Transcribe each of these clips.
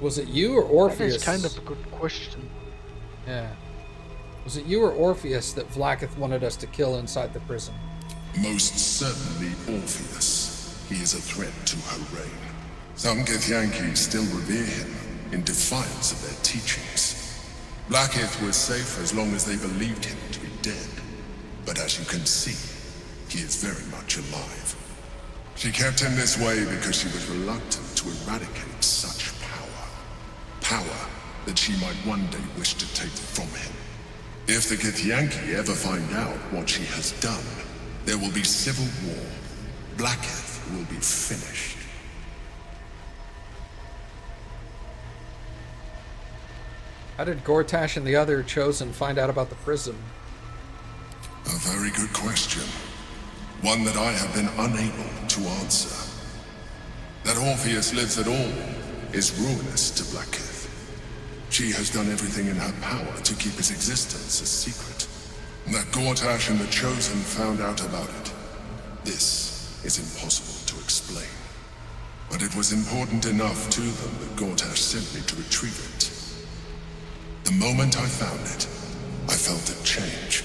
Was it you or That Orpheus? is kind of a good question. Yeah. Was it you or Orpheus that Vlaakith wanted us to kill inside the prison? Most certainly Orpheus. He is a threat to her reign. Some Githyanki still revere him in defiance of their teachings. Vlaakith was safe as long as they believed him to be dead. But as you can see, he is very much alive. She kept him this way because she was reluctant to eradicate such power. Power that she might one day wish to take from him. If the Githyanki ever find out what she has done, there will be civil war. Vlaakith will be finished. How did Gortash and the other Chosen find out about the prism? A very good question. One that I have been unable to answer. That Orpheus lives at all is ruinous to Vlaakith. She has done everything in her power to keep his existence a secret. That Gortash and the Chosen found out about it. This is impossible to explain. But it was important enough to them that Gortash sent me to retrieve it. The moment I found it, I felt a change.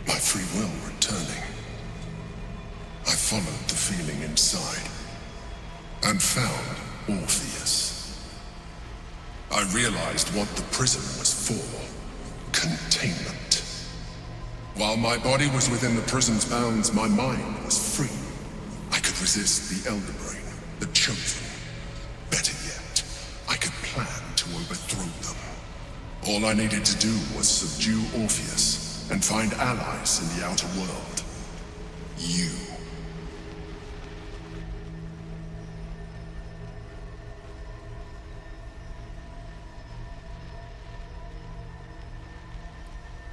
My free will returning. I followed the feeling inside and found Orpheus. I realized what the prison was for. Containment. While my body was within the prison's bounds, my mind was free. I could resist the Elder Brain, the Chosen. Better yet, I could plan to overthrow them. All I needed to do was subdue Orpheus and find allies in the outer world. You.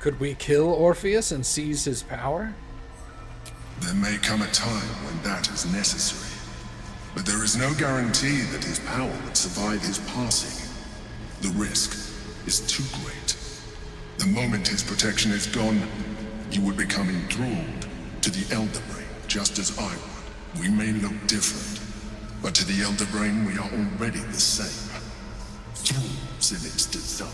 Could we kill Orpheus and seize his power? There may come a time when that is necessary. But there is no guarantee that his power would survive his passing. The risk is too great. The moment his protection is gone, you would become enthralled to the Elder Brain, just as I would. We may look different, but to the Elder Brain we are already the same. Thralls in its design.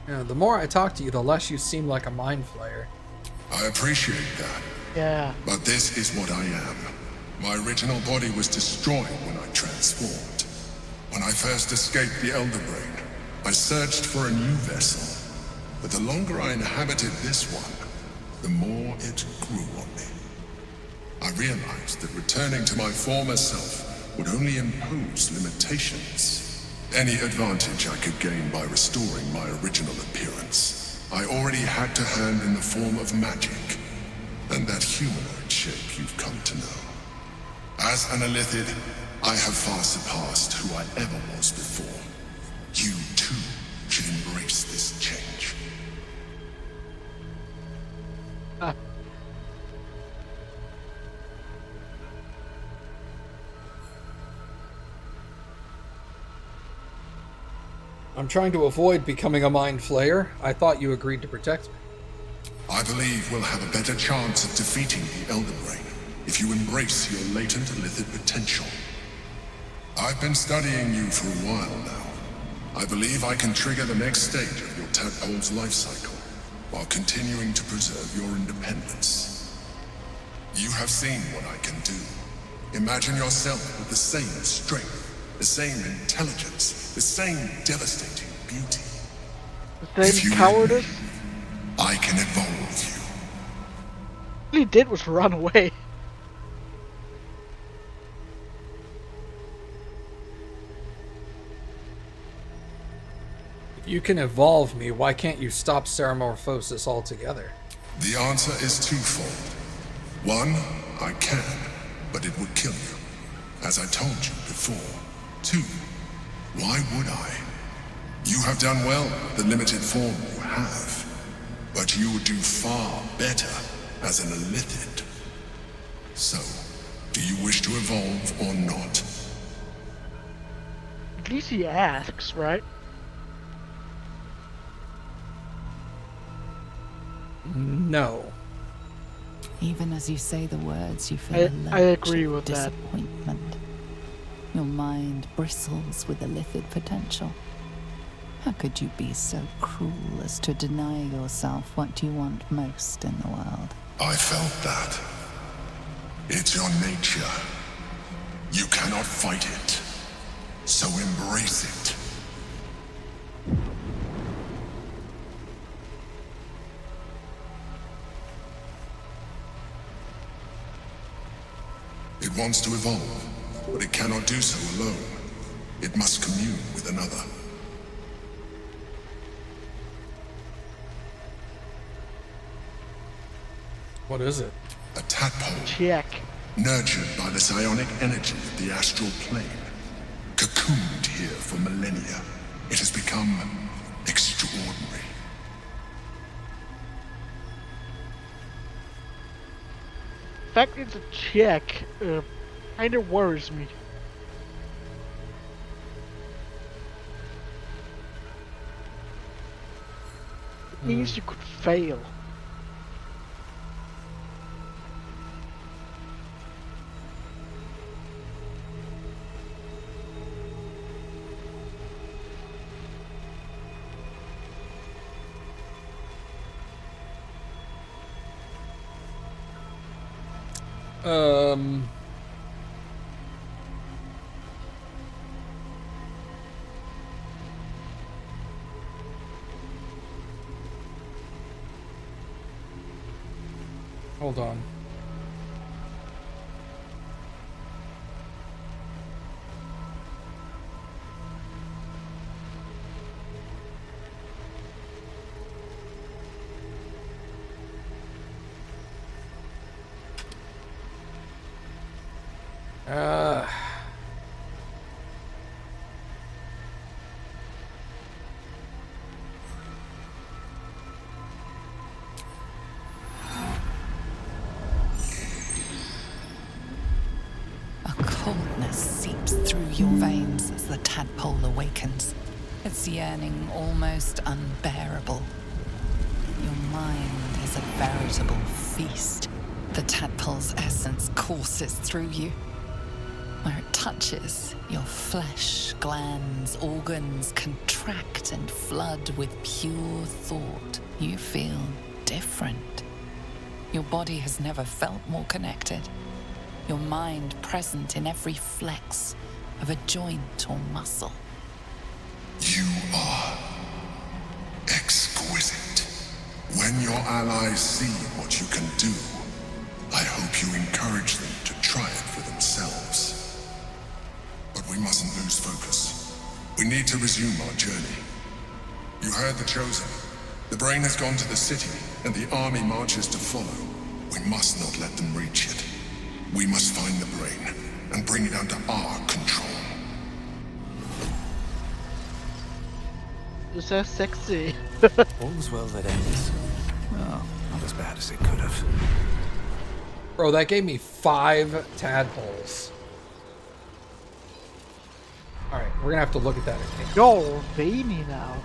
You know, the more I talk to you, the less you seem like a mind flayer. I appreciate that. Yeah. But this is what I am. My original body was destroyed when I transformed. When I first escaped the Elder Brain, I searched for a new vessel. But the longer I inhabited this one, the more it grew on me. I realized that returning to my former self would only impose limitations. Any advantage I could gain by restoring my original appearance, I already had to hand in the form of magic, and that humanoid shape you've come to know. As an Illithid, I have far surpassed who I ever was before. You, too, should embrace this change. I'm trying to avoid becoming a mind flayer. I thought you agreed to protect me. I believe we'll have a better chance of defeating the Elder Brain if you embrace your latent Illithid potential. I've been studying you for a while now. I believe I can trigger the next stage of your tadpole's life cycle while continuing to preserve your independence. You have seen what I can do. Imagine yourself with the same strength, the same intelligence, the same devastating beauty. The same cowardice? I can evolve you. All he did was run away. If you can evolve me, why can't you stop Ceramorphosis altogether? The answer is twofold. One, I can, but it would kill you, as I told you before. Two, why would I? You have done well with the limited form you have, but you would do far better as an Illithid. So, do you wish to evolve or not? At least he asks, right? No. Even as you say the words, you feel I a lurch agree of with that. disappointment. Your mind bristles with illithid potential. How could you be so cruel as to deny yourself what you want most in the world? I felt that. It's your nature. You cannot fight it. So embrace it. It wants to evolve, but it cannot do so alone. It must commune with another. What is it? A tadpole, Check. nurtured by the psionic energy of the astral plane. Cocooned here for millennia, it has become extraordinary. The fact it's a check kinda worries me. It means you could fail. Hold on. A coldness seeps through your veins as the tadpole awakens, its yearning almost unbearable. Your mind is a veritable feast. The tadpole's essence courses through you. Where it touches, your flesh, glands, organs contract and flood with pure thought. You feel different. Your body has never felt more connected. Your mind present in every flex of a joint or muscle. You are exquisite. When your allies see what you can do, I hope you encourage them to try it for themselves. But we mustn't lose focus. We need to resume our journey. You heard the Chosen. The brain has gone to the city, and the army marches to follow. We must not let them reach it. We must find the brain and bring it under our control. Is that sexy? All's well that ends. Well, not as bad as it could have. Bro, that gave me 5 tadpoles. Alright, we're gonna have to look at that again. You're veiny now.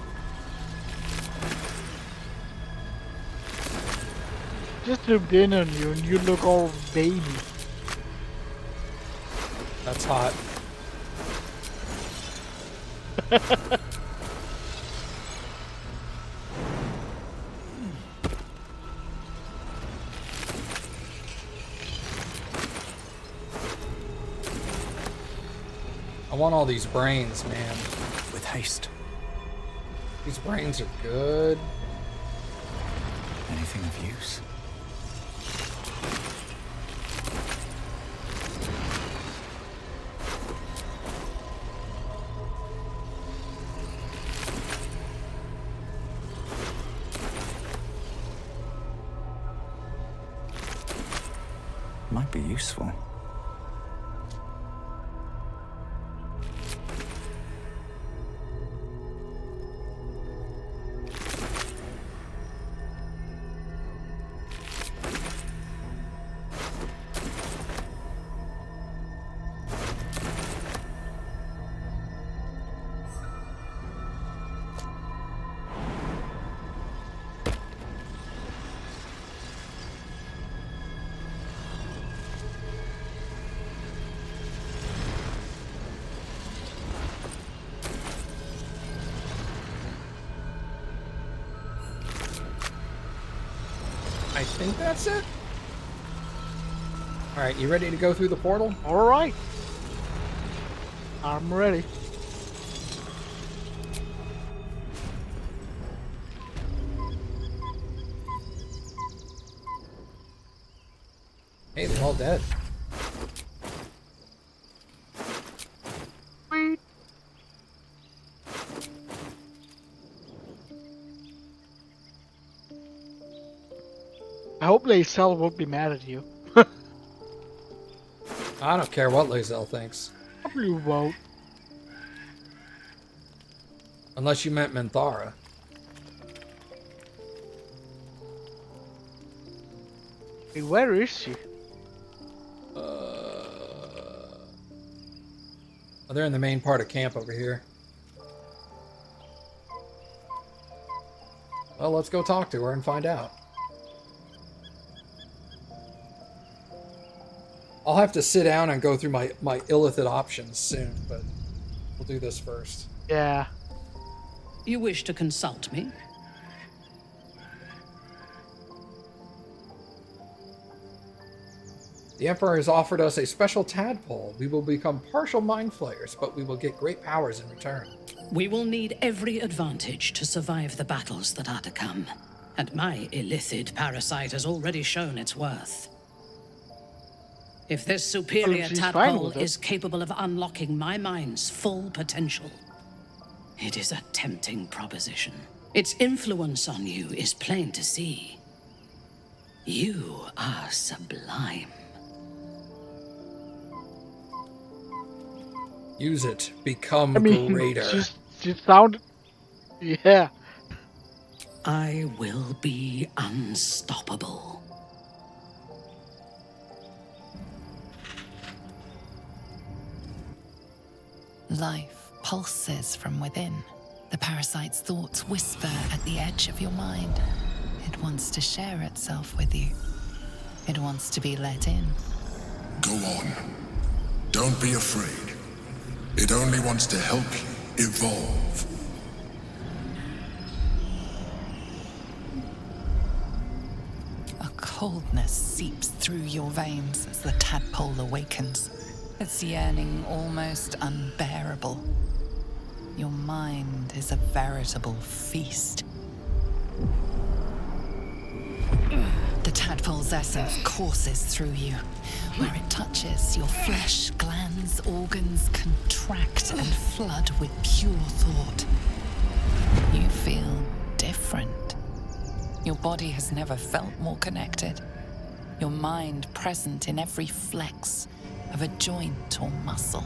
Just zoomed in on you and you look all veiny. That's hot. I want all these brains, man. With haste. These brains are good. Anything of use? Might be useful. I think that's it. All right, you ready to go through the portal? All right. I'm ready. Hey, they're all dead. Sweet. I hope Lae'Zel won't be mad at you. I don't care what Lae'Zel thinks. Probably won't. Unless you meant Minthara. Hey, where is she? Oh, they're in the main part of camp over here. Well, let's go talk to her and find out. I'll have to sit down and go through my illithid options soon, but we'll do this first. Yeah. You wish to consult me? The Emperor has offered us a special tadpole. We will become partial mind flayers, but we will get great powers in return. We will need every advantage to survive the battles that are to come. And my illithid parasite has already shown its worth. If this superior she's fine tadpole with it. is capable of unlocking my mind's full potential, it is a tempting proposition. Its influence on you is plain to see. You are sublime. Use it. Become I mean, greater. she sounded... Yeah. I will be unstoppable. Life pulses from within. The parasite's thoughts whisper at the edge of your mind. It wants to share itself with you. It wants to be let in. Go on. Don't be afraid. It only wants to help you evolve. A coldness seeps through your veins as the tadpole awakens. Its yearning almost unbearable. Your mind is a veritable feast. The tadpole's essence courses through you. Where it touches, your flesh, glands, organs contract and flood with pure thought. You feel different. Your body has never felt more connected. Your mind present in every flex of a joint or muscle.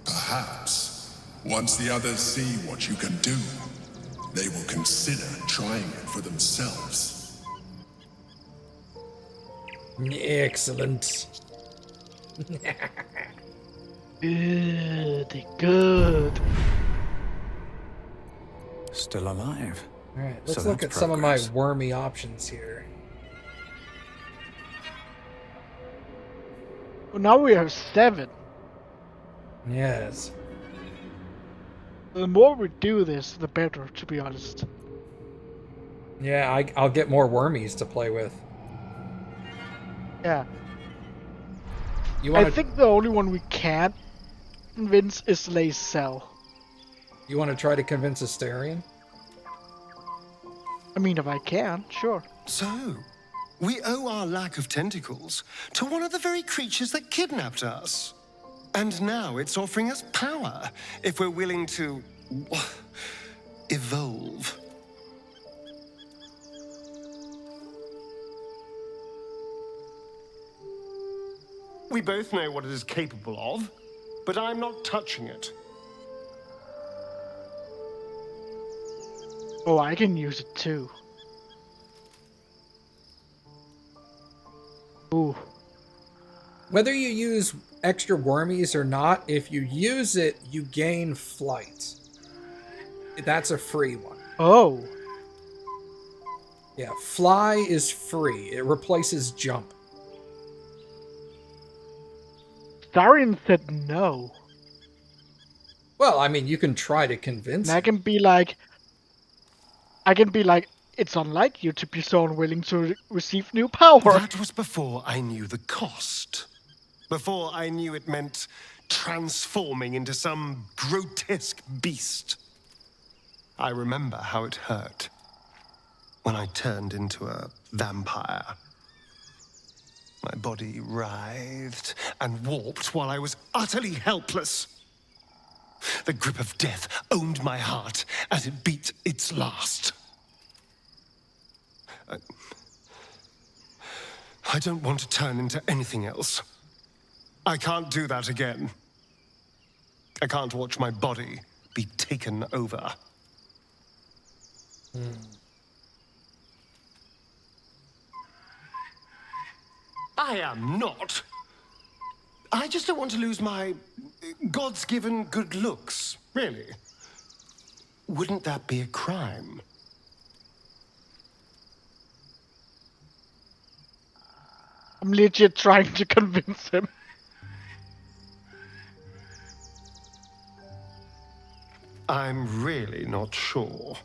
Perhaps, once the others see what you can do, they will consider trying it for themselves. Excellent. Good. Still alive. All right, let's So look at that's some of my progress. wormy options here. Well, now we have 7. Yes. The more we do this, the better, to be honest. Yeah, I'll get more wormies to play with. Yeah. You I want to? think the only one we can't convince is Lae'Zel. You want to try to convince Astarion? I mean, if I can, sure. So, we owe our lack of tentacles to one of the very creatures that kidnapped us. And now it's offering us power if we're willing to evolve. We both know what it is capable of, but I'm not touching it. Oh, I can use it too. Ooh. Whether you use extra wormies or not, if you use it, you gain flight. That's a free one. Oh. Yeah, fly is free. It replaces jump. Darian said no. Well, I mean, you can try to convince And him. I can be like, It's unlike you to be so unwilling to receive new power. That was before I knew the cost. Before I knew it meant transforming into some grotesque beast. I remember how it hurt when I turned into a vampire. My body writhed and warped while I was utterly helpless. The grip of death owned my heart as it beat its last. I don't want to turn into anything else. I can't do that again. I can't watch my body be taken over. I am not. I just don't want to lose my God's given good looks, really. Wouldn't that be a crime? I'm legit trying to convince him. I'm really not sure.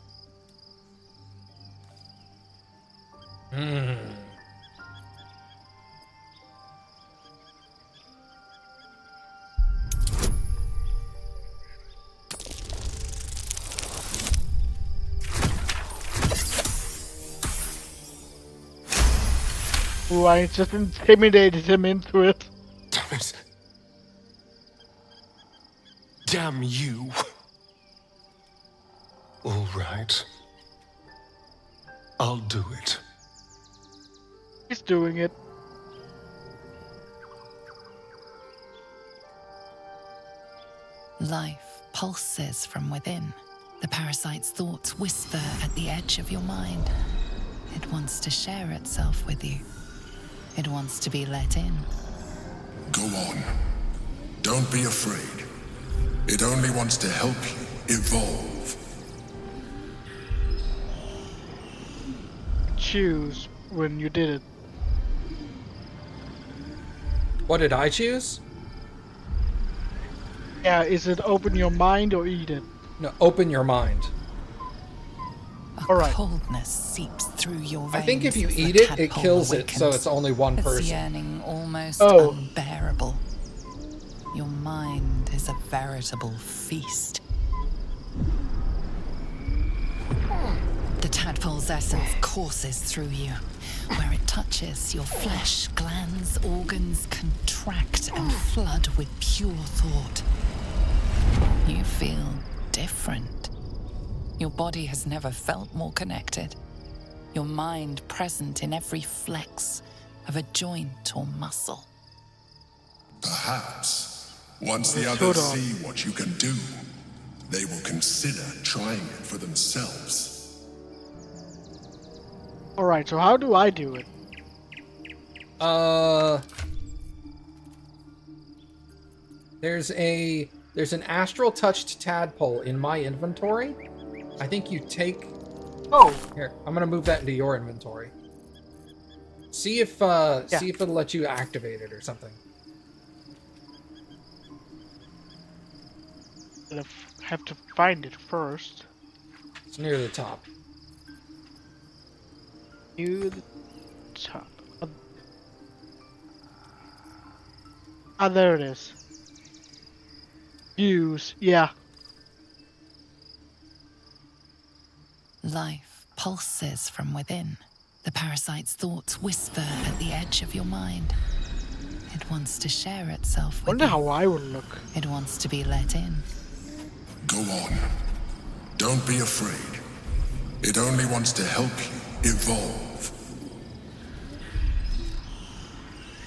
Ooh, I just intimidated him into it. Damn it. Damn you. All right. I'll do it. He's doing it. Life pulses from within. The parasite's thoughts whisper at the edge of your mind. It wants to share itself with you. It wants to be let in. Go on. Don't be afraid. It only wants to help you evolve. Choose when you did it. What did I choose? Yeah, is it open your mind or eat it? No, open your mind. A Alright. coldness seeps through your veins. I think if you as the eat it, it tadpole kills it, so awakens. it's only one Its person. yearning almost Oh. unbearable. Your mind is a veritable feast. The tadpole's essence courses through you. Where it touches, your flesh, glands, organs contract and flood with pure thought. You feel different. Your body has never felt more connected. Your mind present in every flex of a joint or muscle. Perhaps, once the Hold others on. see what you can do, they will consider trying it for themselves. Alright, so how do I do it? There's an astral touched tadpole in my inventory. I think you take. Oh, Here, I'm gonna move that into your inventory. See if it'll let you activate it or something. I have to find it first. It's near the top. Near the top. Ah, there it is. Use, yeah. Life pulses from within. The parasite's thoughts whisper at the edge of your mind. It wants to share itself with Wonder you. how I would look. It wants to be let in. Go on. Don't be afraid. It only wants to help you evolve.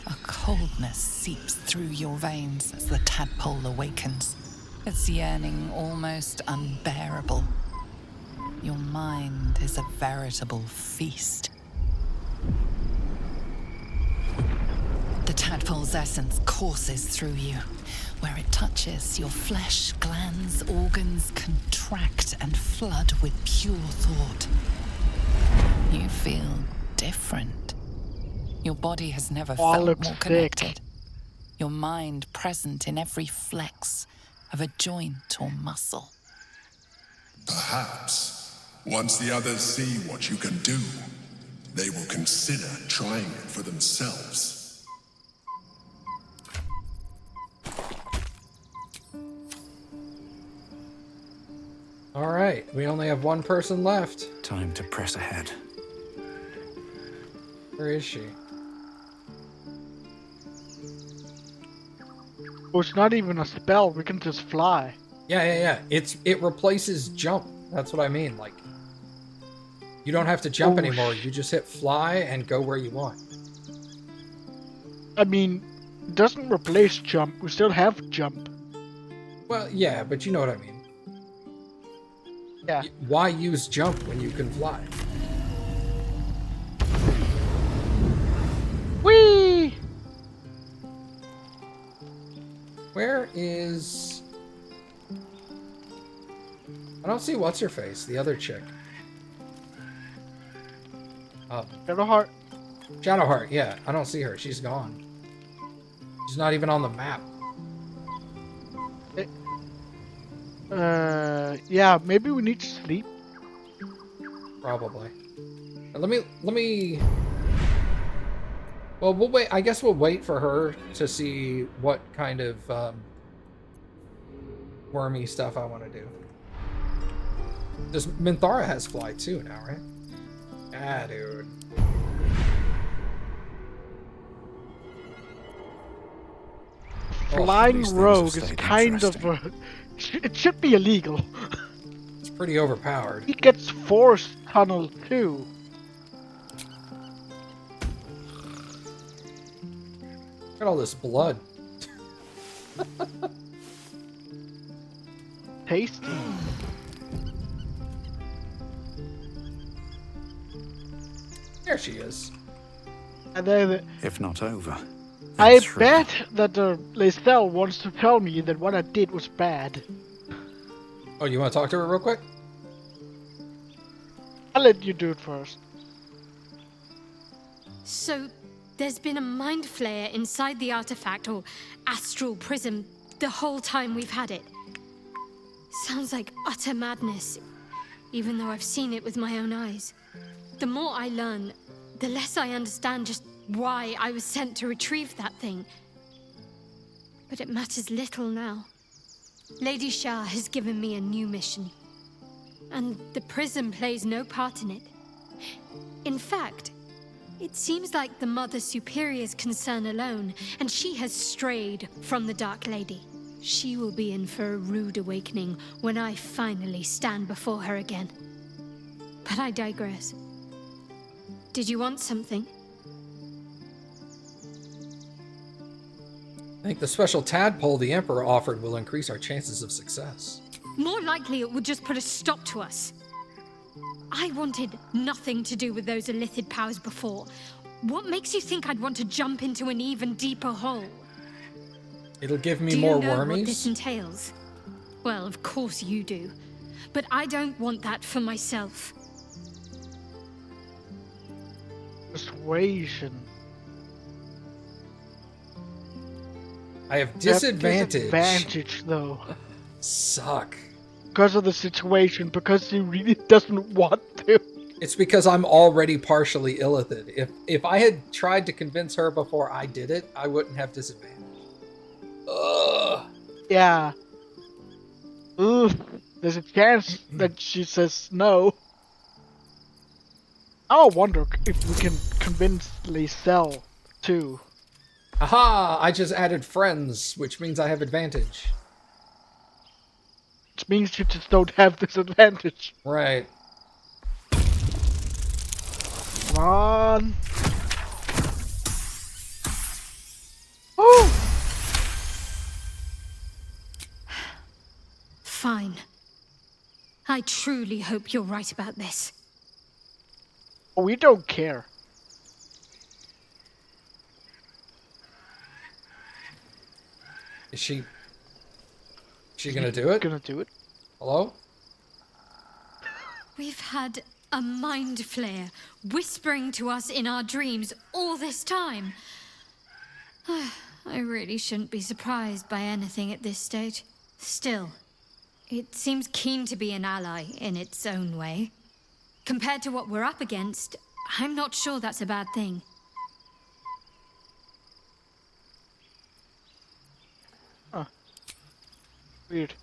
A coldness seeps through your veins as the tadpole awakens. Its yearning almost unbearable. Your mind is a veritable feast. The tadpole's essence courses through you. Where it touches, your flesh, glands, organs contract and flood with pure thought. You feel different. Your body has never felt looks more thick. connected. Your mind present in every flex of a joint or muscle. Perhaps, Once the others see what you can do, they will consider trying it for themselves. All right, we only have one person left. Time to press ahead. Where is she? Oh, it's not even a spell. We can just fly. Yeah. It replaces jump. That's what I mean. Like, you don't have to jump anymore. You just hit fly and go where you want. I mean, it doesn't replace jump. We still have jump. Well, yeah, but you know what I mean. Yeah. Why use jump when you can fly? Whee! Where is... I don't see what's-her-face, the other chick. Oh. Shadowheart. Shadowheart, yeah. I don't see her. She's gone. She's not even on the map. Yeah, maybe we need to sleep. Probably. Let me... Well, we'll wait. I guess we'll wait for her to see what kind of wormy stuff I want to do. This Minthara has fly too now, right? Ah, dude. Flying these things rogue have is stayed kind of interesting. it should be illegal. It's pretty overpowered. He gets force tunnel too. Look at all this blood. Tasty. There she is. And then If not over, I then through. bet that Lae'Zel wants to tell me that what I did was bad. Oh, you want to talk to her real quick? I'll let you do it first. So, there's been a mind flare inside the artifact, or astral prism, the whole time we've had it. Sounds like utter madness, even though I've seen it with my own eyes. The more I learn, the less I understand just why I was sent to retrieve that thing. But it matters little now. Lady Shah has given me a new mission, and the prism plays no part in it. In fact, it seems like the Mother Superior's concern alone, and she has strayed from the Dark Lady. She will be in for a rude awakening when I finally stand before her again. But I digress. Did you want something? I think the special tadpole the Emperor offered will increase our chances of success. More likely it would just put a stop to us. I wanted nothing to do with those illithid powers before. What makes you think I'd want to jump into an even deeper hole? It'll give me Do more you know what wormies. this entails? Well, of course you do. But I don't want that for myself. Persuasion. I have disadvantage. Disadvantage though. Suck. Because of the situation, because he really doesn't want to. It's because I'm already partially illithid. If I had tried to convince her before I did it, I wouldn't have disadvantage. Ugh. Yeah. Ugh. There's a chance that she says no. I wonder if we can convince Lae'Zel too. Aha! I just added friends, which means I have advantage. Which means you just don't have this advantage. Right. Come on. Woo! Fine. I truly hope you're right about this. We don't care. Is she gonna do it? Gonna do it? Hello? We've had a mind flare whispering to us in our dreams all this time. I really shouldn't be surprised by anything at this stage. Still, it seems keen to be an ally in its own way. Compared to what we're up against, I'm not sure that's a bad thing. Huh. Weird.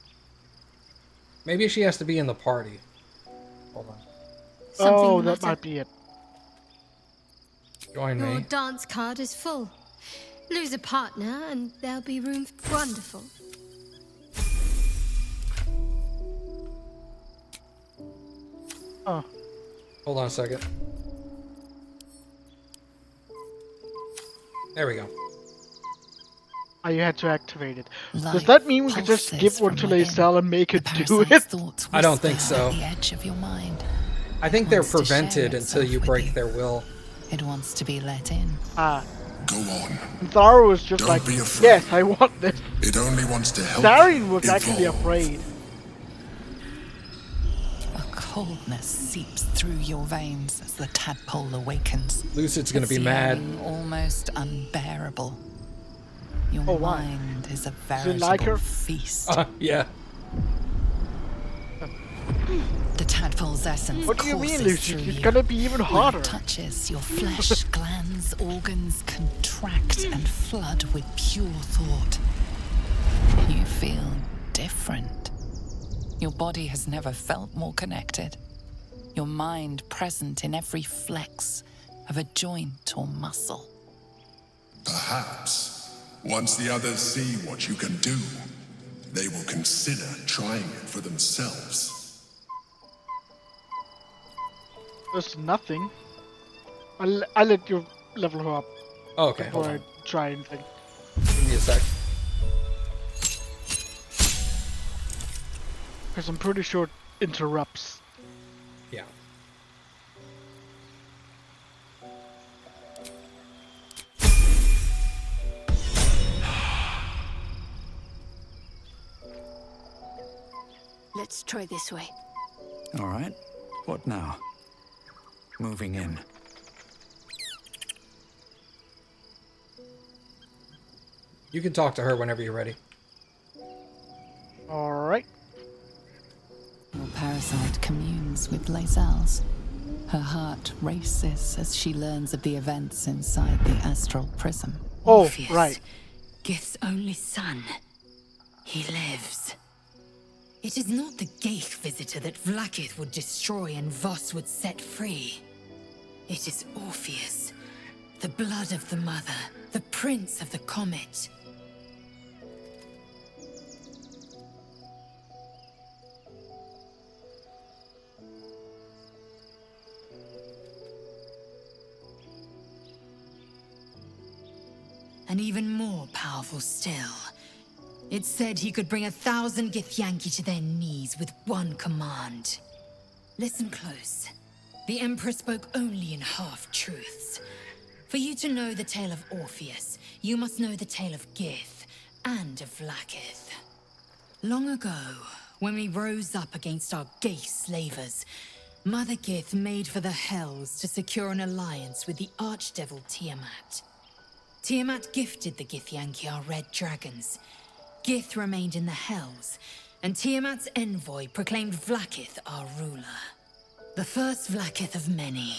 Maybe she has to be in the party. Hold on. Something That matter. might be it. Join Your me. dance card is full. Lose a partner and there'll be room for... Wonderful. Oh. Hold on a second. There we go. Oh, you had to activate it. Does Life that mean we could just pulses give one to from within. Lae'Zel and make The it do parasite's it? thoughts I don't think whisper so. at the edge of your mind. I think they're Wants to share prevented until itself you with break you. their will. It wants to be let in. Ah. Go on. And Thara was just Don't like, be afraid. yes, I want this. It only wants to help. Darien was actually evolve. afraid. A coldness seeps through your veins as the tadpole awakens. Lucid's gonna Its be mad. yearning almost unbearable. Your Oh, why? mind is a it veritable like her? feast. Yeah. The tadpole's essence What do you mean, courses Lucy? through It's you. gonna be even When harder. it touches your flesh, glands, organs contract and flood with pure thought. You feel different. Your body has never felt more connected. Your mind present in every flex of a joint or muscle. Perhaps, once the others see what you can do, they will consider trying it for themselves. There's nothing. I'll let you level her up Oh, okay, hold before on. I try anything. Give me a sec. Because I'm pretty sure it interrupts. Yeah. Let's try this way. All right. What now? Moving in. You can talk to her whenever you're ready. Alright. Your parasite communes with Lae'Zel's. Her heart races as she learns of the events inside the astral prism. Oh, Orpheus, right. Gith's only son. He lives. It is not the Geich visitor that Vlaakith would destroy and Voss would set free. It is Orpheus, the blood of the mother, the prince of the comet. And even more powerful still. It said he could bring 1,000 Githyanki to their knees with one command. Listen close. The Emperor spoke only in half-truths. For you to know the tale of Orpheus, you must know the tale of Gith and of Vlaakith. Long ago, when we rose up against our Geich slavers, Mother Gith made for the Hells to secure an alliance with the Archdevil Tiamat. Tiamat gifted the Githyanki our red dragons. Gith remained in the Hells, and Tiamat's envoy proclaimed Vlaakith our ruler. The first Vlaakith of many.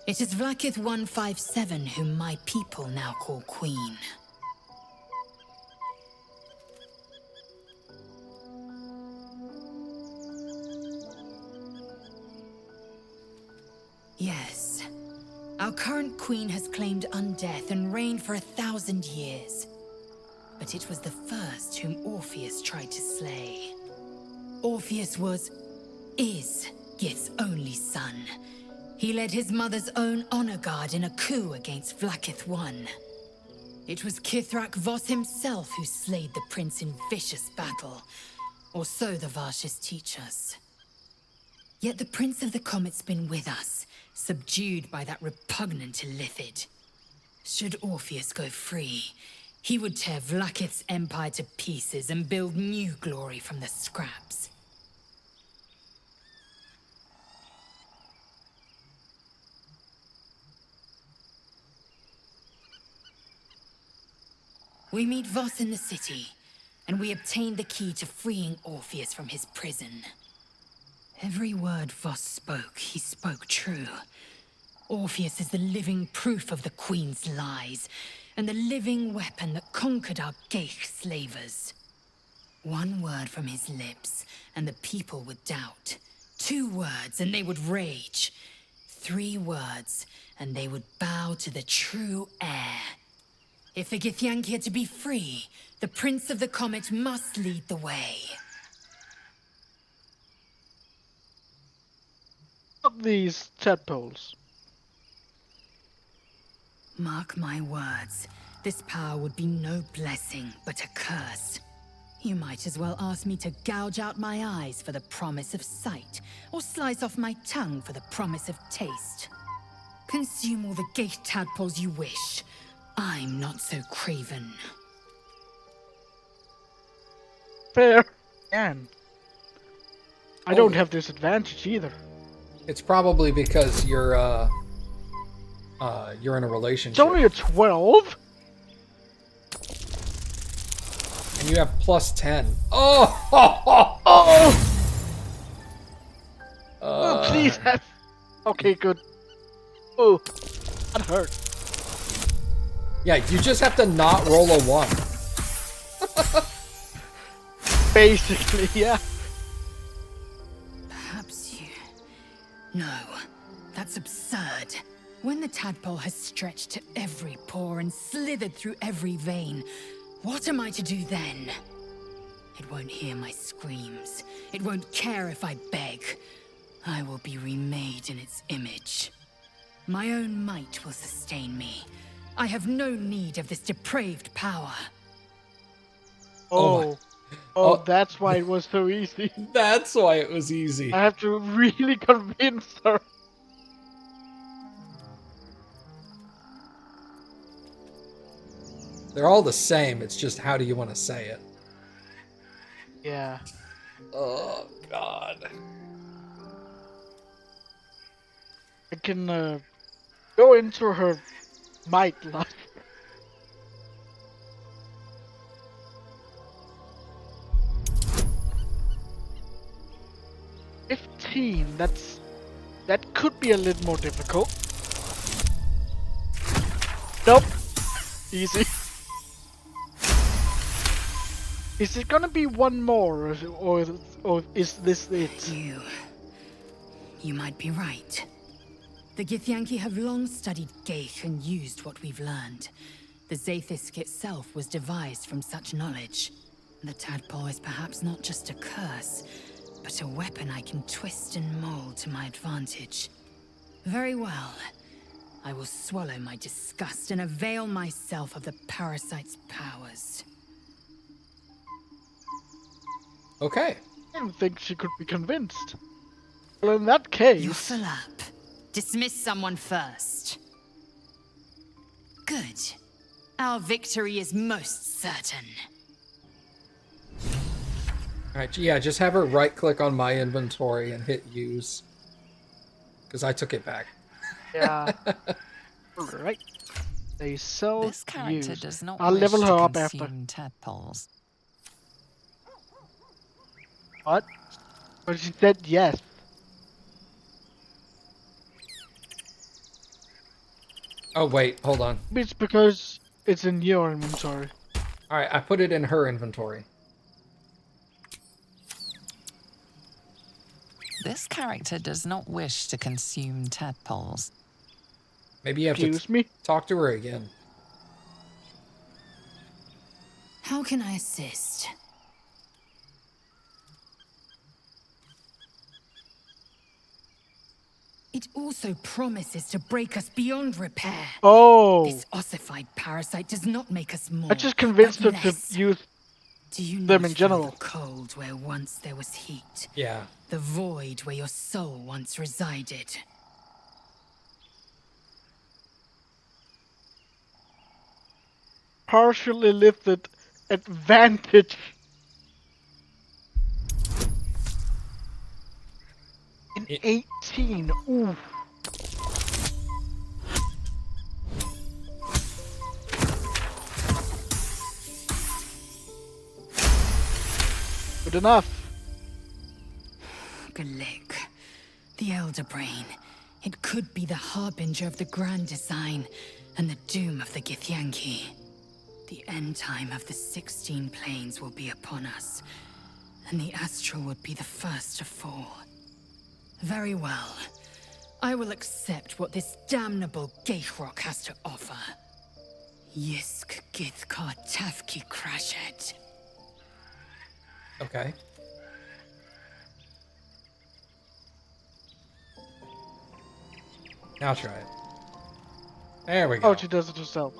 It is Vlaakith 157 whom my people now call Queen. Yes. Our current queen has claimed undeath and reigned for 1,000 years. But it was the first whom Orpheus tried to slay. Orpheus is Gith's only son. He led his mother's own honor guard in a coup against Vlaakith I. It was Kithrak Voss himself who slayed the prince in vicious battle, or so the Varshas teach us. Yet the Prince of the Comet's been with us, subdued by that repugnant Illithid. Should Orpheus go free, he would tear Vlaakith's empire to pieces and build new glory from the scraps. We meet Voss in the city, and we obtain the key to freeing Orpheus from his prison. Every word Voss spoke, he spoke true. Orpheus is the living proof of the Queen's lies, and the living weapon that conquered our Geich slavers. One word from his lips, and the people would doubt. 2 words, and they would rage. 3 words, and they would bow to the true heir. If the Githyanki are to be free, the Prince of the Comet must lead the way. Stop these tadpoles. Mark my words, this power would be no blessing, but a curse. You might as well ask me to gouge out my eyes for the promise of sight, or slice off my tongue for the promise of taste. Consume all the Geich tadpoles you wish. I'm not so craven. Fair. And I don't have this advantage either. It's probably because you're in a relationship. It's only a 12. And you have +10. Oh! Oh, please. Okay, good. Oh, that hurt. Yeah, you just have to not roll a 1. Basically, yeah. Perhaps you... No, that's absurd. When the tadpole has stretched to every pore and slithered through every vein, what am I to do then? It won't hear my screams. It won't care if I beg. I will be remade in its image. My own might will sustain me. I have no need of this depraved power. Oh, that's why it was so easy. That's why it was easy. I have to really convince her. They're all the same, it's just how do you want to say it? Yeah. Oh, God. I can go into her might like. 15, that could be a little more difficult. Nope. Easy. Is it gonna be one more, or is this it? You might be right. The Githyanki have long studied Geich and used what we've learned. The Zaithisk itself was devised from such knowledge. The tadpole is perhaps not just a curse, but a weapon I can twist and mold to my advantage. Very well. I will swallow my disgust and avail myself of the parasite's powers. Okay. I don't think she could be convinced. Well, in that case... You're full up. Dismiss someone first. Good. Our victory is most certain. Alright, yeah, just have her right-click on my inventory and hit use. Because I took it back. Yeah. Alright. They sell This character does not I'll wish level to her up after. consume tadpoles. What? But she said yes. Oh, wait, hold on. It's because it's in your inventory. Alright, I put it in her inventory. This character does not wish to consume tadpoles. Maybe you have Excuse to me? talk to her again. How can I assist? It also promises to break us beyond repair. Oh! This ossified parasite does not make us more. I just convinced her but to less. use Do you them not in feel general. the cold where once there was heat? Yeah. The void where your soul once resided? partially lifted advantage. In 18, ooh. Good enough. Galik, the Elder Brain. It could be the harbinger of the grand design and the doom of the Githyanki. The end time of the 16 planes will be upon us, and the Astral would be the first to fall. Very well. I will accept what this damnable Geithrock has to offer. Yisk Githkar Tafki Krashet. Okay. Now try it. There we go. Oh, she does it herself.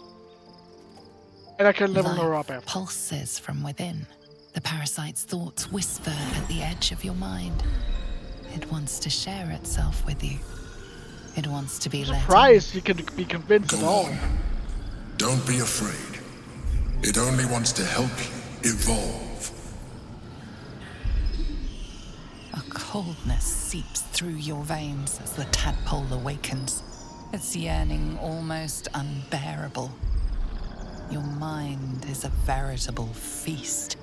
And I can level her up Life after. pulses from within. The parasite's thoughts whisper at the edge of your mind. It wants to share itself with you. It wants to be let in. Surprised you can be convinced at Go all. on. Don't be afraid. It only wants to help you evolve. A coldness seeps through your veins as the tadpole awakens. Its yearning almost unbearable. Your mind is a veritable feast.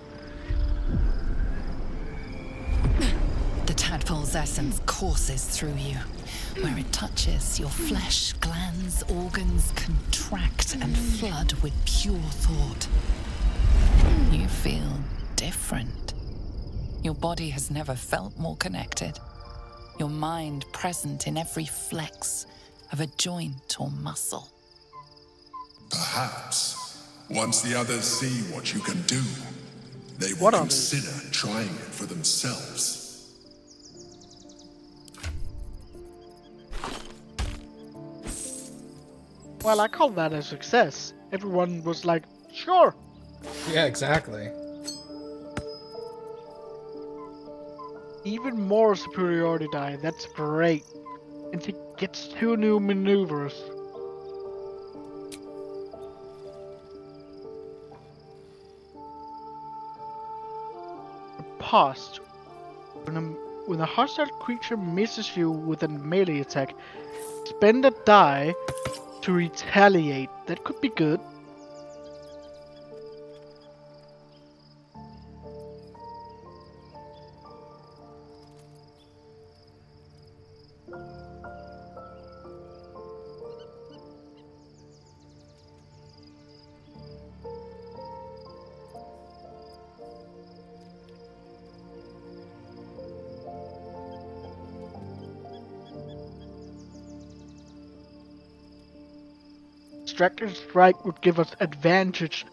The tadpole's essence courses through you. Where it touches, your flesh, glands, organs contract and flood with pure thought. You feel different. Your body has never felt more connected. Your mind present in every flex of a joint or muscle. Perhaps, once the others see what you can do, they will What are consider trying it for themselves. Well, I call that a success. Everyone was like, sure. Yeah, exactly. Even more superiority die, that's great. And she gets 2 new maneuvers. Past. When a hostile creature misses you with a melee attack, spend a die to retaliate. That could be good. Distracting Strike would give us advantage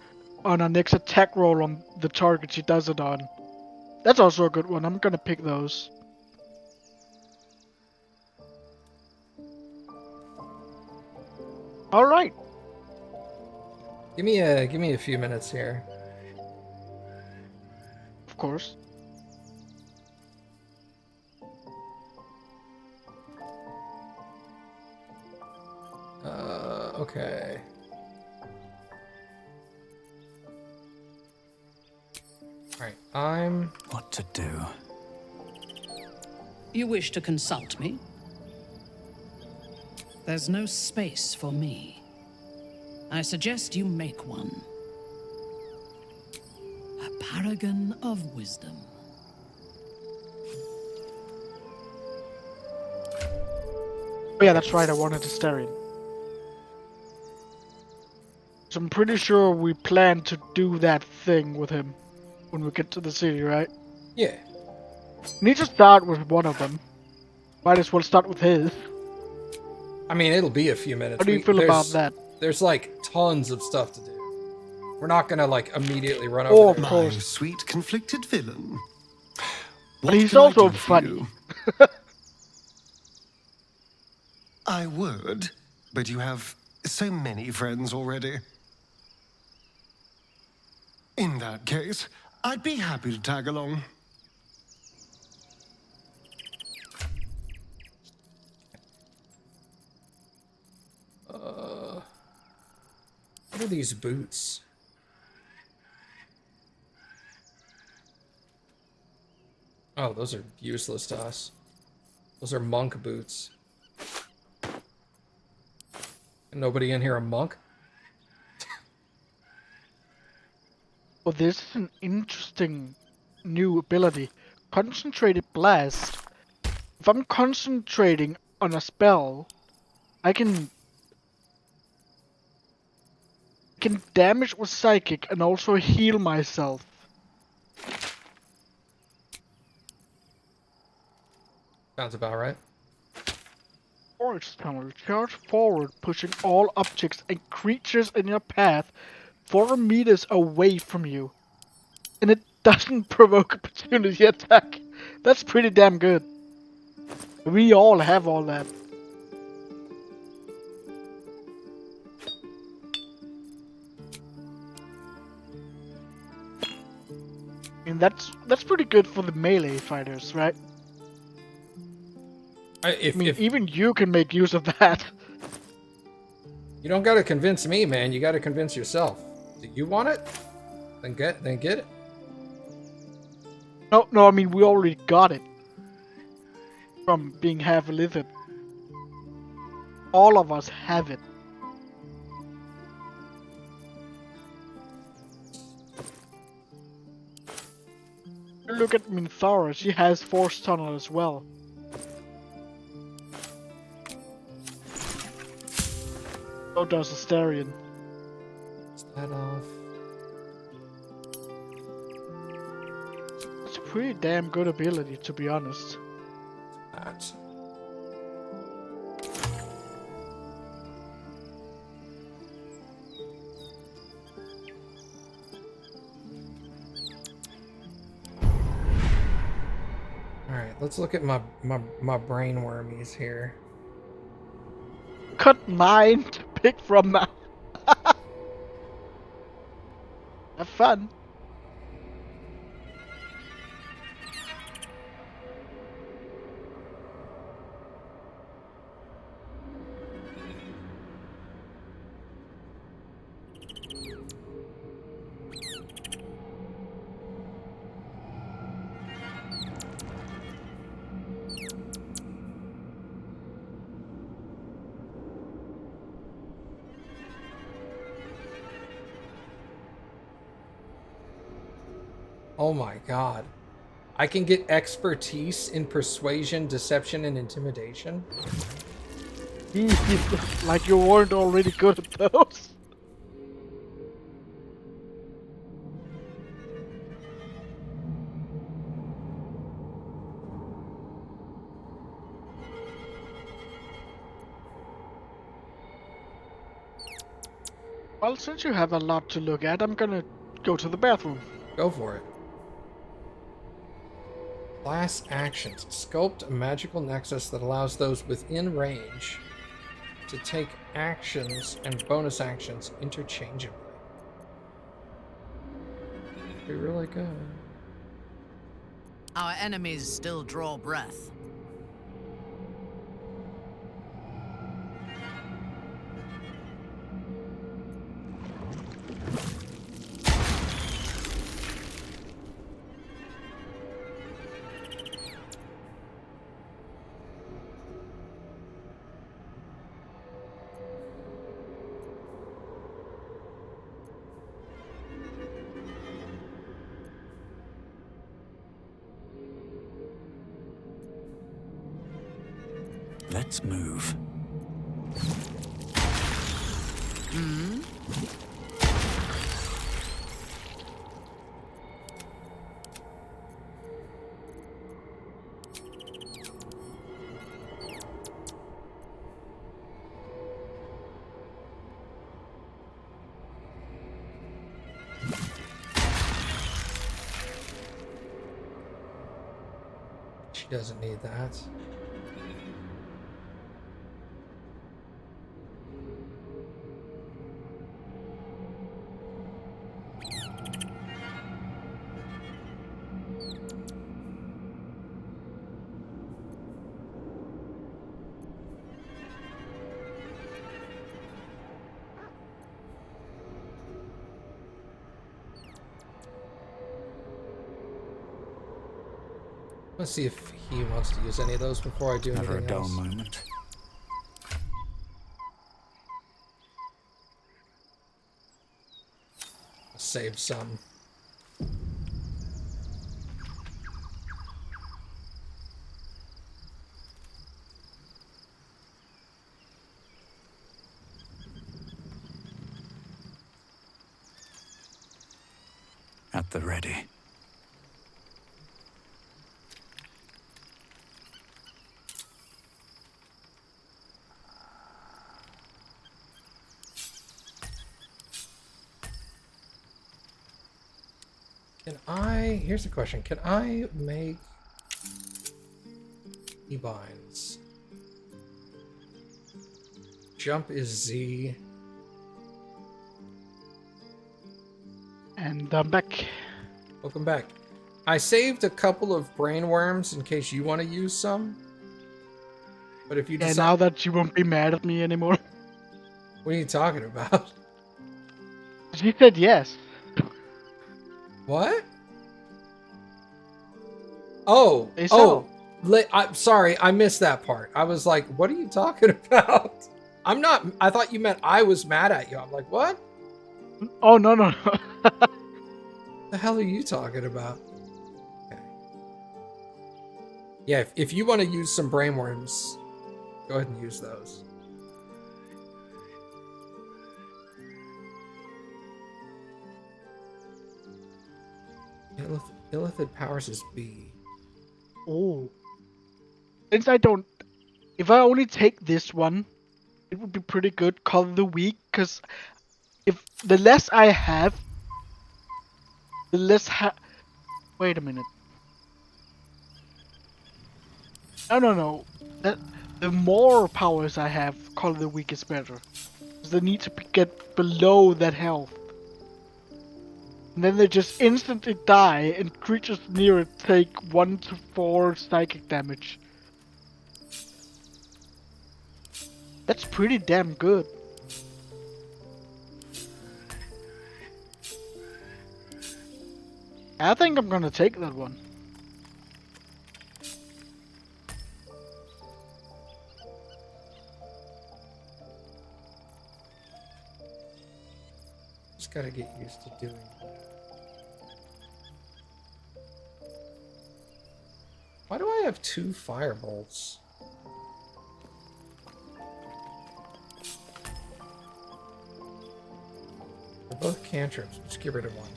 on our next attack roll on the target she does it on. That's also a good one. I'm gonna pick those. All right. Give me a few minutes here. Of course. Okay. Alright, I'm... What to do? You wish to consult me? There's no space for me. I suggest you make one. A paragon of wisdom. Oh yeah, that's right. I wanted to stare in. So I'm pretty sure we plan to do that thing with him when we get to the city, right? Yeah. We need to start with one of them. Might as well start with his. I mean, it'll be a few minutes. How do you feel about that? There's like tons of stuff to do. We're not gonna like immediately run Oh, over of there. My course. sweet conflicted villain. But What he's can I also do for funny. you? I would, but you have so many friends already. In that case, I'd be happy to tag along. What are these boots? Oh, those are useless to us. Those are monk boots. Nobody in here a monk? Oh, this is an interesting new ability. Concentrated Blast. if I'm concentrating on a spell, I can damage with psychic and also heal myself. Sounds about right. Forest tunnel. Charge forward, pushing all objects and creatures in your path 4 meters away from you. And it doesn't provoke opportunity attack. That's pretty damn good. We all have all that. I mean, that's pretty good for the melee fighters, right? Even you can make use of that. You don't gotta convince me, man. You gotta convince yourself. Do you want it? Then get it. No, I mean, we already got it. From being half a lizard. All of us have it. Look at Minthara, she has Force Tunnel as well. So does Astarion. That off. It's a pretty damn good ability, to be honest. That. Alright, let's look at my brain wormies here. Cut 9 to pick from now. Have fun. Oh my god. I can get expertise in persuasion, deception, and intimidation? Like you weren't already good at those. Well, since you have a lot to look at, I'm gonna go to the bathroom. Go for it. Class actions. Sculpt a magical nexus that allows those within range to take actions and bonus actions interchangeably. Be really good. Our enemies still draw breath. Let's move. She doesn't need that. Let's see if he wants to use any of those before I do Never a anything dull else. moment. Save some. At the ready. Here's a question. Can I make keybinds? Jump is Z. And I'm back. Welcome back. I saved a couple of brain worms in case you want to use some. But if you decide... And now that you won't be mad at me anymore. What are you talking about? She said yes. What? Oh, I'm sorry, I missed that part. I was like, what are you talking about? I'm not, I thought you meant I was mad at you. I'm like, what? Oh, no, no, no. What the hell are you talking about? Okay. Yeah, if you want to use some brainworms, go ahead and use those. Illithid powers is B. Oh. Since I don't... If I only take this one, it would be pretty good. Color the weak, because if the less I have, the less Wait a minute. No. The more powers I have, color the weak is better. Because they need to get below that health. And then they just instantly die, and creatures near it take 1 to 4 psychic damage. That's pretty damn good. I think I'm gonna take that one. Just gotta get used to doing that. Why do I have 2 firebolts? They're both cantrips. Just get rid of one.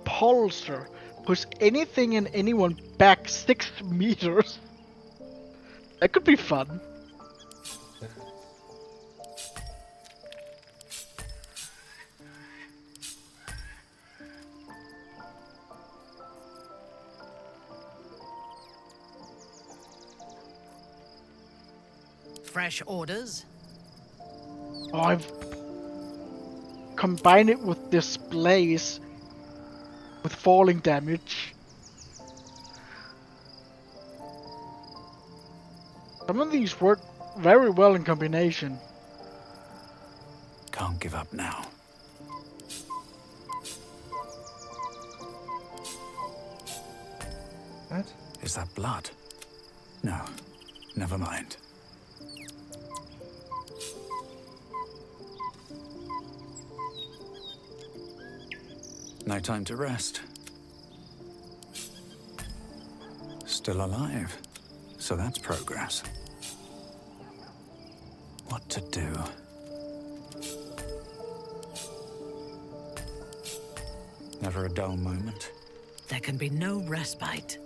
Repulsor. Push anything and anyone back 6 meters. That could be fun. Fresh orders? Oh, I've combined it with displays with falling damage. Some of these work very well in combination. Can't give up now. What? Is that blood? No, never mind. No time to rest. Still alive, so that's progress. What to do? Never a dull moment. There can be no respite.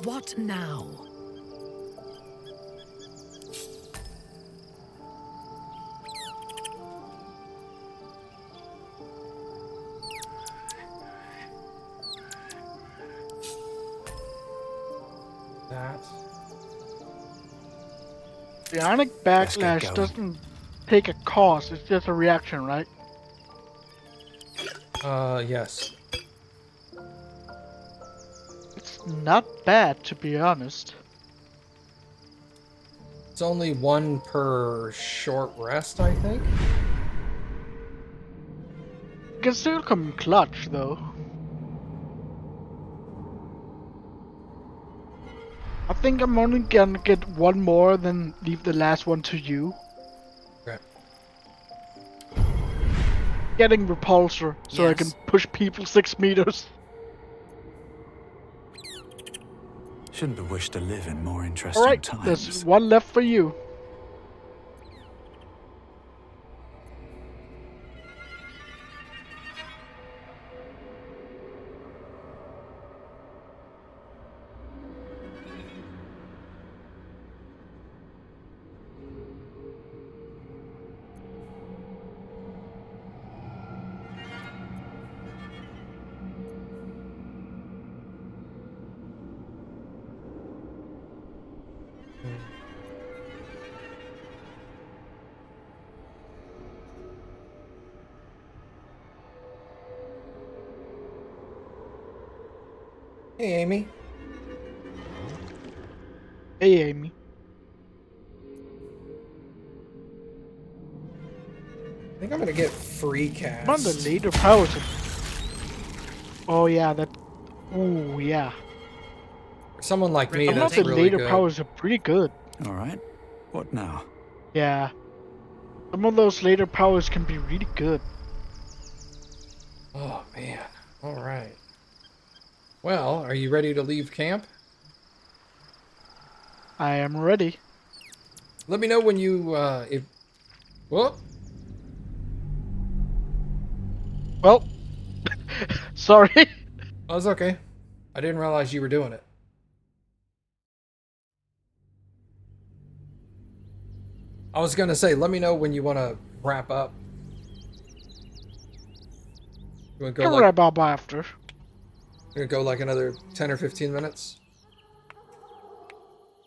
What now? The Ionic Backlash doesn't take a cost, it's just a reaction, right? Yes. It's not bad, to be honest. It's only 1 per short rest, I think. It can still come in clutch, though. I think I'm only gonna get 1 more, then leave the last one to you. Okay. Getting repulsor, so I can push people 6 meters. Shouldn't have wished to live in more interesting Alright, times. there's 1 left for you. Hey, Amy. Hey, Amy. I think I'm gonna get free cast. I'm on the later powers. Oh yeah, that. Ooh yeah. For someone like me, Some of that's the really later good. powers are pretty good. All right. What now? Yeah. Some of those later powers can be really good. Oh man. All right. Well, are you ready to leave camp? I am ready. Let me know when you if. Whoop. Well, sorry. Oh, it's okay. I didn't realize you were doing it. I was gonna say, let me know when you want to wrap up. You want to go I'll like, wrap up after. you gonna go like another 10 or 15 minutes?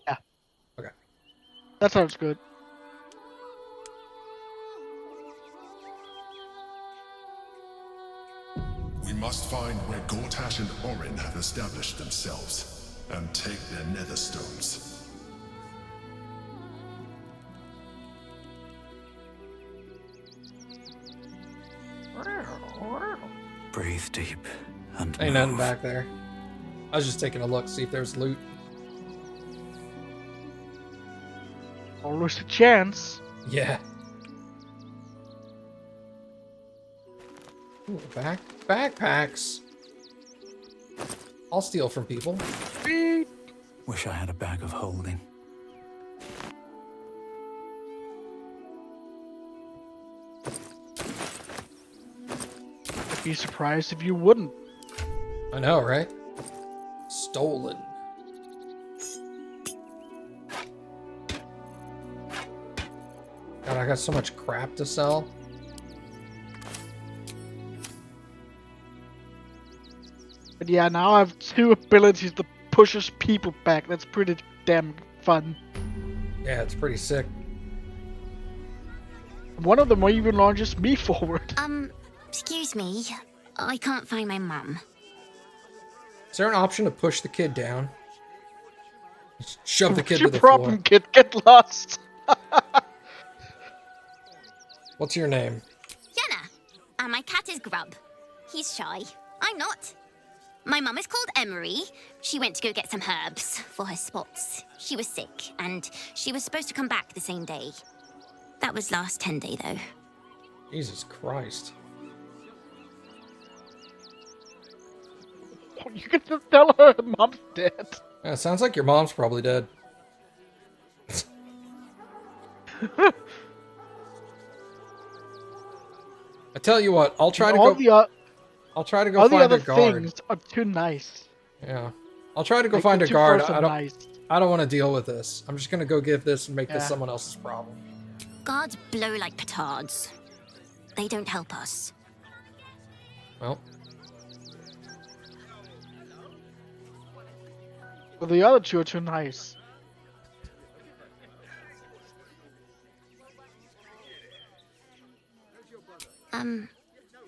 Yeah. Okay. That sounds good. We must find where Gortash and Orin have established themselves, and take their nether stones. Breathe deep and Ain't move. nothing back there. I was just taking a look, see if there's loot. Always a chance. Yeah. Ooh, backpacks. I'll steal from people. Wish I had a bag of holding. I'd be surprised if you wouldn't. I know, right? Stolen. God, I got so much crap to sell. But yeah, now I have 2 abilities that pushes people back. That's pretty damn fun. Yeah, it's pretty sick. One of them even launches me forward. Excuse me. I can't find my mum. Is there an option to push the kid down? Just shove the What's kid your to the problem, floor. kid? Get lost. What's your name? Jenna. And my cat is Grub. He's shy. I'm not. My mum is called Emery. She went to go get some herbs for her spots. She was sick, and she was supposed to come back the same day. That was last 10 day, though. Jesus Christ. You can just tell her mom's dead. Yeah, it sounds like your mom's probably dead. I tell you what, I'll try to go. I'll try to go all the find other a guard. things are too nice. Yeah, I'll try to go Like, find the a two guard. first are I don't. nice. I don't want to deal with this. I'm just gonna go give this and make this Yeah. someone else's problem. Guards blow like petards. They don't help us. Well, But the other 2 are too nice.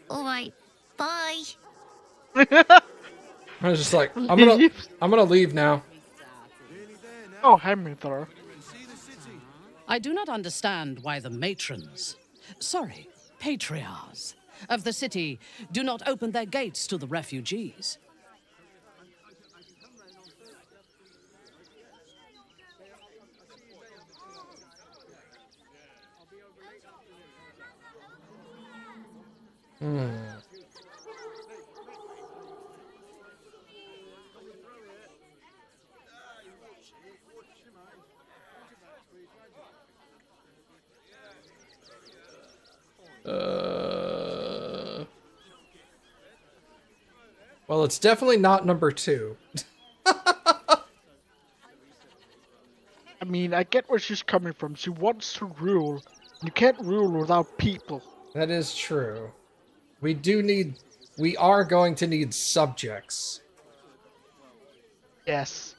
Alright. Bye. I was just like, I'm gonna leave now. Oh, Hamilton. I do not understand why the matrons, patriarchs of the city do not open their gates to the refugees. Well, it's definitely not number 2. I mean, I get where she's coming from. She wants to rule. You can't rule without people. That is true. We are going to need subjects. Yes.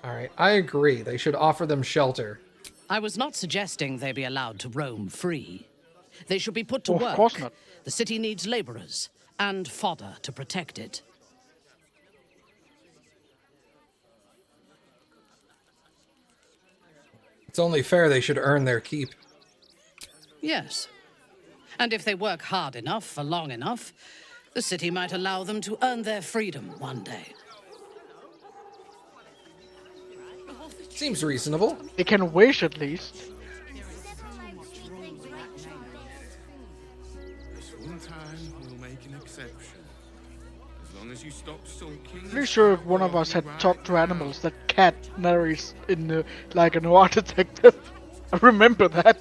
Alright, I agree. They should offer them shelter. I was not suggesting they be allowed to roam free. They should be put to Of work. course not. The city needs laborers and fodder to protect it. It's only fair they should earn their keep. Yes. And if they work hard enough for long enough, the city might allow them to earn their freedom one day. Seems reasonable. They can wish at least. This one time we'll make an exception. As long as you stop sulking. Pretty sure if one of us had talked to animals, that cat narrates in like a noir detective. I remember that.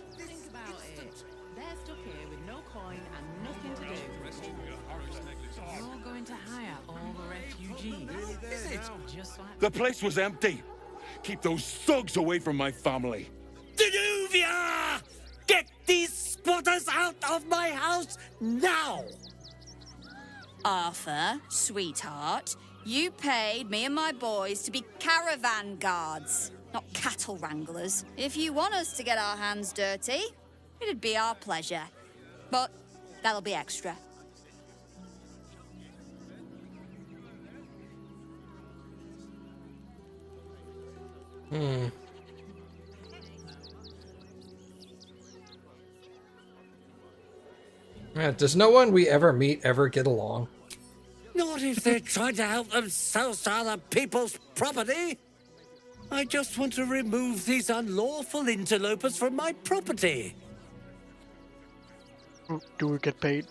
The place was empty. Keep those thugs away from my family. Danuvia! Get these squatters out of my house now! Arthur, sweetheart, you paid me and my boys to be caravan guards, not cattle wranglers. If you want us to get our hands dirty, it'd be our pleasure. But that'll be extra. Yeah, does no one we ever meet ever get along? Not if they're trying to help themselves to other people's property. I just want to remove these unlawful interlopers from my property. Do we get paid?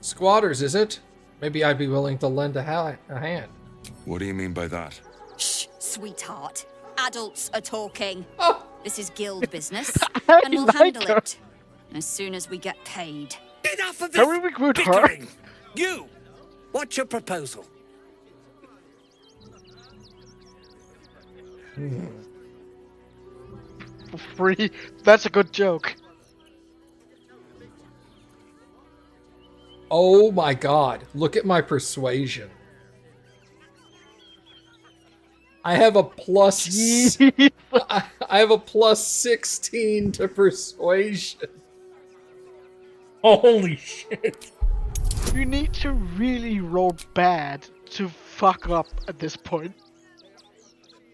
Squatters, is it? Maybe I'd be willing to lend a hand. What do you mean by that? Shh, sweetheart. Adults are talking. Oh. This is guild business, I and we'll like handle her. it as soon as we get paid. Enough of Can we this recruit her? bickering! You! What's your proposal? For free? That's a good joke. Oh my god, look at my persuasion. I have a plus... I have a plus 16 to persuasion. Holy shit. You need to really roll bad to fuck up at this point.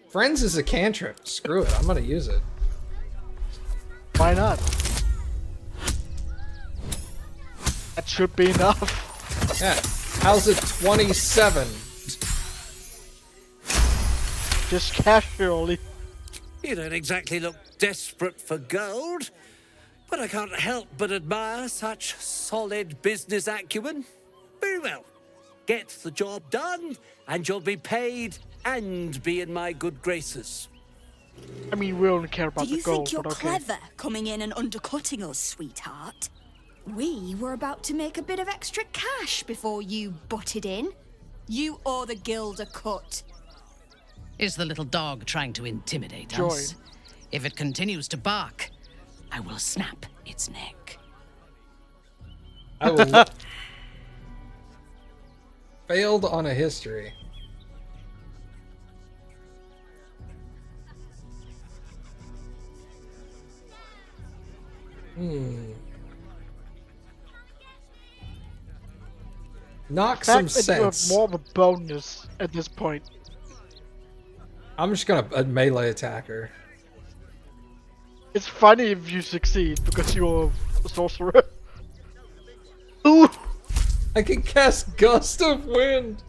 Friends is a cantrip. Screw it, I'm gonna use it. Why not? That should be enough. Yeah. How's it 27? Just casually. You don't exactly look desperate for gold, but I can't help but admire such solid business acumen. Very well. Get the job done, and you'll be paid and be in my good graces. I mean, we only care about Do you the gold, think you're but okay. clever coming in and undercutting us, sweetheart? We were about to make a bit of extra cash before you butted in. You owe the guild a cut. Is the little dog trying to intimidate Join. us? If it continues to bark, I will snap its neck. I will... Failed on a history. Knock some Fact that you have sense. more of a bonus at this point. I'm just gonna melee attack her. It's funny if you succeed because you're a sorcerer. Ooh! I can cast Gust of Wind.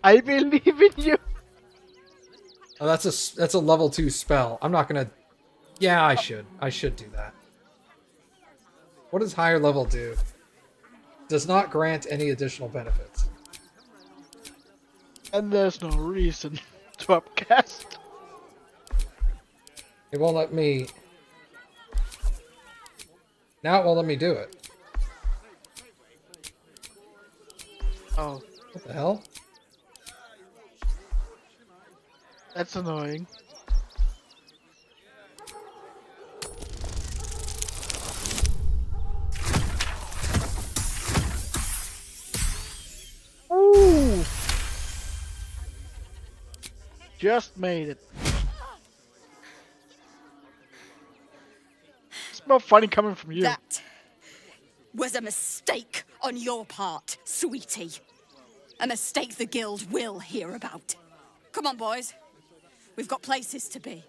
I believe in you. Oh, that's a level 2 spell. I'm not gonna. Yeah, I should do that. What does higher level do? Does not grant any additional benefits. And there's no reason to upcast. It won't let me. Now it won't let me do it. Oh, What the hell? that's annoying. Ooh! Just made it. It's more funny coming from you. That was a mistake on your part, sweetie. A mistake the guild will hear about. Come on, boys. We've got places to be.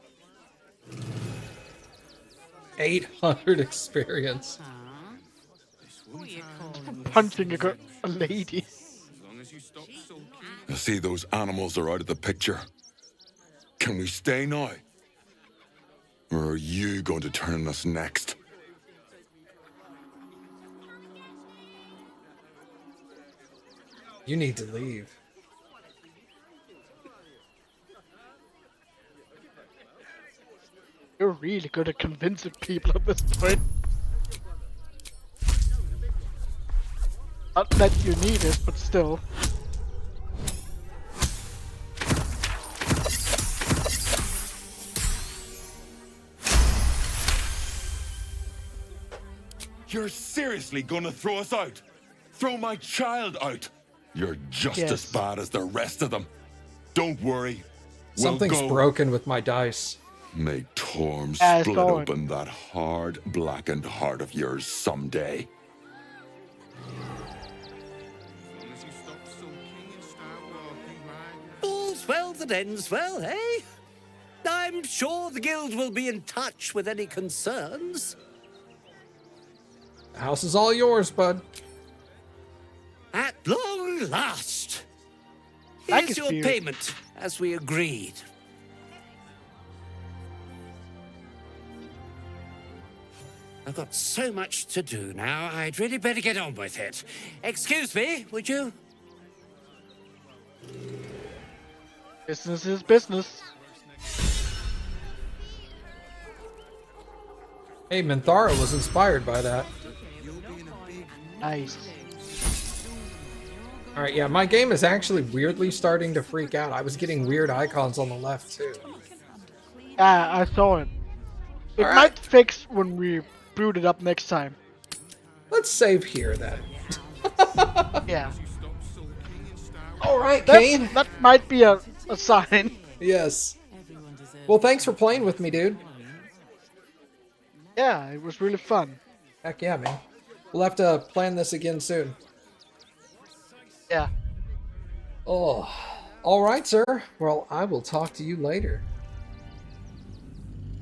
800 experience. Punching a lady. I see those animals are out of the picture. Can we stay now? Or are you going to turn on us next? You need to leave. You're really good at convincing people at this point. Not that you need it, but still. You're seriously gonna throw us out? Throw my child out? You're just as bad as the rest of them. Don't worry. Something's broken with my dice. May Torm split open that hard, blackened heart of yours someday. All's well that ends well, eh? I'm sure the guild will be in touch with any concerns. The house is all yours, bud. At long last. Thank Here's you, your Spear. payment, as we agreed. I've got so much to do now, I'd really better get on with it. Excuse me, would you? Business is business. Hey, Minthara was inspired by that. Nice. Alright, yeah, my game is actually weirdly starting to freak out. I was getting weird icons on the left, too. Yeah, I saw it. It might fix when we boot it up next time. Let's save here, then. Yeah. Alright, Khain. That might be a sign. Yes. Well, thanks for playing with me, dude. Yeah, it was really fun. Heck yeah, man. We'll have to plan this again soon. Yeah. Oh. Alright, sir. Well, I will talk to you later.